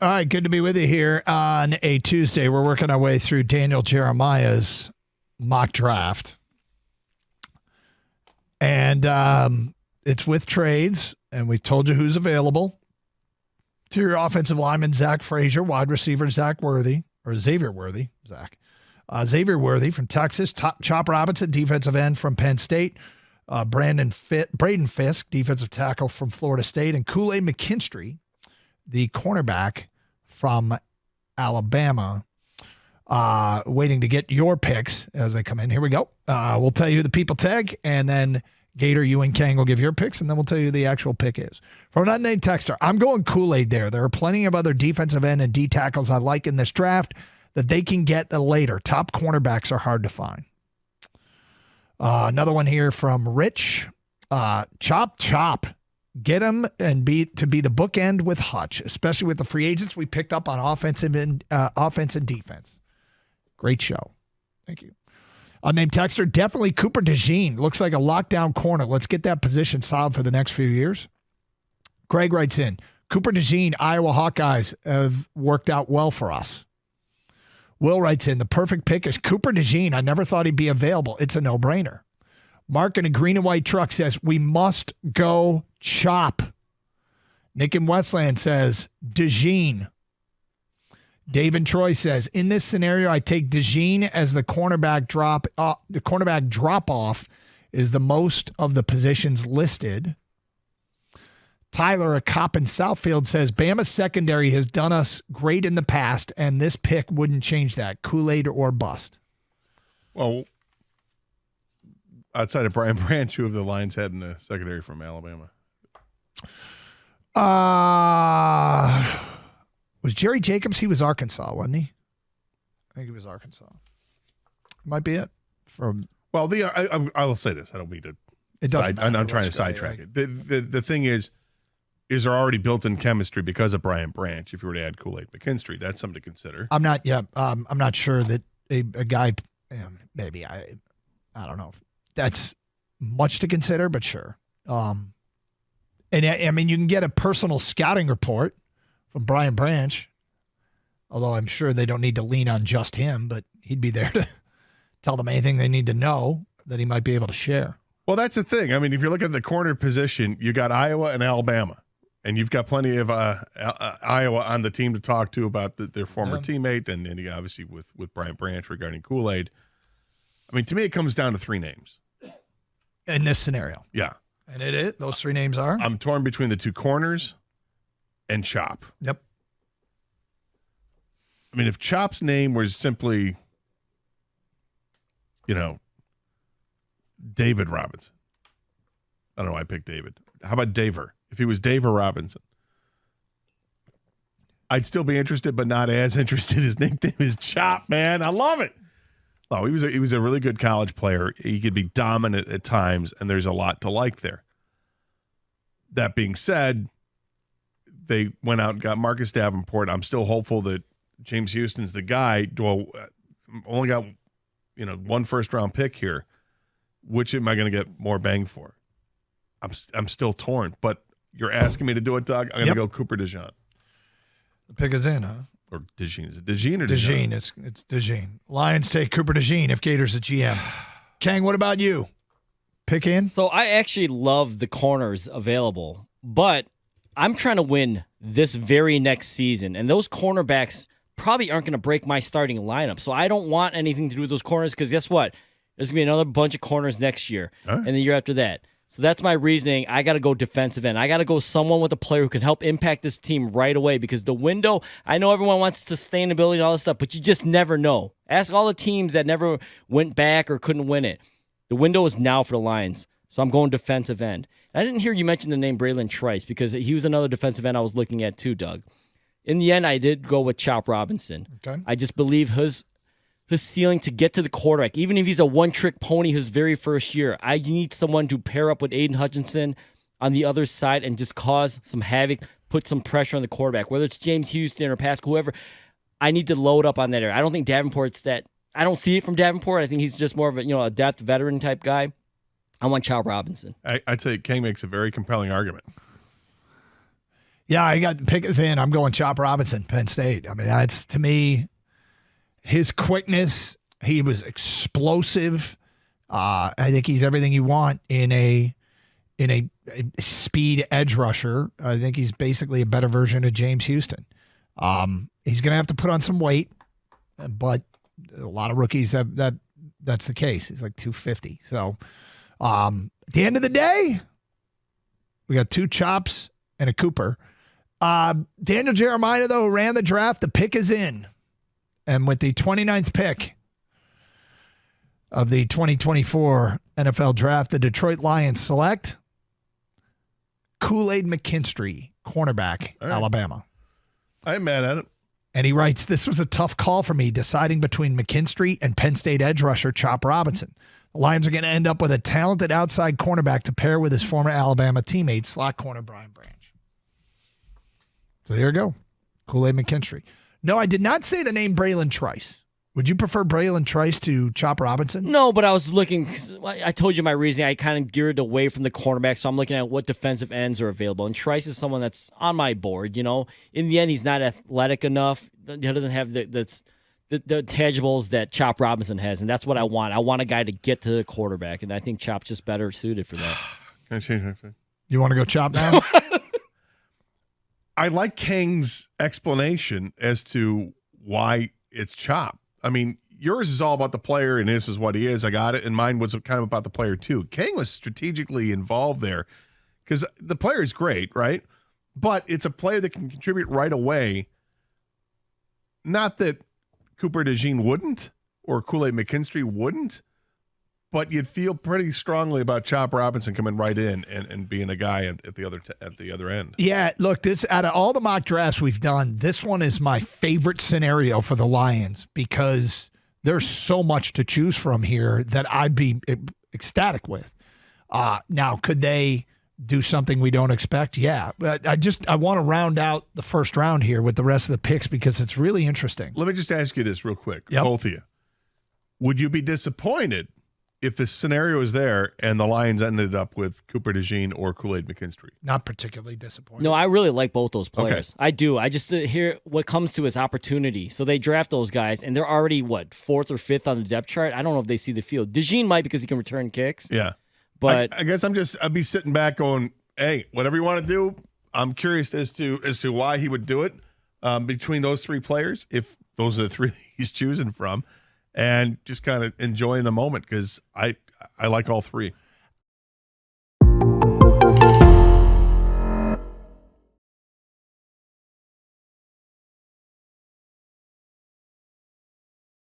All right, good to be with you here on a Tuesday. We're working our way through Daniel Jeremiah's mock draft. And it's with trades, and we told you who's available. To your offensive lineman, Zach Frazier, wide receiver, Xavier Worthy, Xavier Worthy from Texas, Chop Robinson, defensive end from Penn State, Braden Fisk, defensive tackle from Florida State, and Kool-Aid McKinstry, the cornerback from Alabama. Waiting to get your picks as they come in. Here we go. We'll tell you who the people tag, and then Gator, you and Kang will give your picks, and then we'll tell you who the actual pick is. From an unnamed texter, I'm going Kool-Aid there. There are plenty of other defensive end and D tackles I like in this draft that they can get later. Top cornerbacks are hard to find. Another one here from Rich. Chop. Get him and be the bookend with Hutch, especially with the free agents we picked up on offense and defense. Great show. Thank you. Unnamed texter, definitely Cooper DeJean. Looks like a lockdown corner. Let's get that position solid for the next few years. Craig writes in, Cooper DeJean, Iowa Hawkeyes have worked out well for us. Will writes in, the perfect pick is Cooper DeJean. I never thought he'd be available. It's a no-brainer. Mark in a green and white truck says, we must go Chop. Nick in Westland says, DeJean. Dave and Troy says, in this scenario, I take DeJean as the cornerback drop. The cornerback drop-off is the most of the positions listed. Tyler, a cop in Southfield, says, Bama's secondary has done us great in the past, and this pick wouldn't change that. Kool-Aid or bust. Well, outside of Brian Branch, who have the Lions had in the secondary from Alabama? Was Jerry Jacobs? He was Arkansas, wasn't he? I think he was Arkansas. Might be it. Well, I will say this. I don't mean to. It doesn't matter. I'm trying to sidetrack it. The thing is there already built-in chemistry because of Brian Branch? If you were to add Kool-Aid McKinstry, that's something to consider. I'm not sure that a guy. Maybe I don't know. That's much to consider, but sure. And I mean, you can get a personal scouting report from Brian Branch, although I'm sure they don't need to lean on just him, but he'd be there to tell them anything they need to know that he might be able to share. Well, that's the thing. I mean, if you look at the corner position, you got Iowa and Alabama, and you've got plenty of Iowa on the team to talk to about their former teammate, and you obviously with Brian Branch regarding Kool-Aid. I mean, to me, it comes down to three names. In this scenario. Yeah. And it is. Those three names are? I'm torn between the two corners and Chop. Yep. I mean, if Chop's name was simply, David Robinson. I don't know why I picked David. How about Daver? If he was Daver Robinson, I'd still be interested, but not as interested. His nickname is Chop, man. I love it. Oh, he was a really good college player. He could be dominant at times, and there's a lot to like there. That being said, they went out and got Marcus Davenport. I'm still hopeful that James Houston's the guy. Well, only got one first-round pick here. Which am I going to get more bang for? I'm still torn, but you're asking me to do it, Doug. I'm going to go Cooper DeJean. The pick is in, huh? Or DeJean. Is it DeJean or DeJean? It's DeJean. Lions take Cooper DeJean if Gators a GM. Kang, what about you? Pick in? So I actually love the corners available, but I'm trying to win this very next season, and those cornerbacks probably aren't going to break my starting lineup. So I don't want anything to do with those corners because guess what? There's going to be another bunch of corners next year and the year after that. So that's my reasoning. I got to go defensive end. I got to go someone with a player who can help impact this team right away because the window, I know everyone wants sustainability and all this stuff, but you just never know. Ask all the teams that never went back or couldn't win it. The window is now for the Lions. So I'm going defensive end. I didn't hear you mention the name Braylon Trice because he was another defensive end I was looking at too, Doug. In the end, I did go with Chop Robinson. Okay. I just believe his ceiling to get to the quarterback, even if he's a one-trick pony his very first year, I need someone to pair up with Aiden Hutchinson on the other side and just cause some havoc, put some pressure on the quarterback, whether it's James Houston or Pascal, whoever. I need to load up on that area. I don't think Davenport's that. I don't see it from Davenport. I think he's just more of a depth veteran type guy. I want Chop Robinson. I'd say Kang makes a very compelling argument. Yeah, I got Pickens in. I'm going Chop Robinson, Penn State. I mean, that's, to me, his quickness. He was explosive. I think he's everything you want in a speed edge rusher. I think he's basically a better version of James Houston. He's going to have to put on some weight, but a lot of rookies that's the case. He's like 250. So at the end of the day, we got 2 Chops and a Cooper. Daniel Jeremiah, though, ran the draft. The pick is in. And with the 29th pick of the 2024 NFL Draft, the Detroit Lions select Kool-Aid McKinstry, cornerback, right. Alabama. I ain't mad at it. And he writes, this was a tough call for me, deciding between McKinstry and Penn State edge rusher Chop Robinson. The Lions are going to end up with a talented outside cornerback to pair with his former Alabama teammate, slot corner Brian Branch. So there you go. Kool-Aid McKinstry. No, I did not say the name Braylon Trice. Would you prefer Braylon Trice to Chop Robinson? No, but I was looking. I told you my reasoning. I kind of geared away from the cornerback, so I'm looking at what defensive ends are available. And Trice is someone that's on my board. You know, in the end, he's not athletic enough. He doesn't have the tangibles that Chop Robinson has, and that's what I want. I want a guy to get to the quarterback, and I think Chop's just better suited for that. Can I change my thing? You want to go Chop now? I like Kang's explanation as to why it's Chop. I mean, yours is all about the player, and this is what he is. I got it. And mine was kind of about the player, too. Kang was strategically involved there because the player is great, right? But it's a player that can contribute right away. Not that Cooper DeJean wouldn't or Kool-Aid McKinstry wouldn't, but you'd feel pretty strongly about Chop Robinson coming right in and being a guy at the other end. Yeah, look, this out of all the mock drafts we've done, this one is my favorite scenario for the Lions because there's so much to choose from here that I'd be ecstatic with. Now, could they do something we don't expect? Yeah, but I want to round out the first round here with the rest of the picks because it's really interesting. Let me just ask you this real quick, Yep. both of you. Would you be disappointed if the scenario is there and the Lions ended up with Cooper DeJean or Kool-Aid McKinstry? Not particularly disappointed. No, I really like both those players. Okay. I do. I just hear what comes to is opportunity. So they draft those guys, and they're already, 4th or 5th on the depth chart? I don't know if they see the field. DeJean might because he can return kicks. Yeah. But I guess I'd be sitting back going, hey, whatever you want to do. I'm curious as to why he would do it between those 3 players, if those are the 3 he's choosing from, and just kind of enjoying the moment because I like all 3.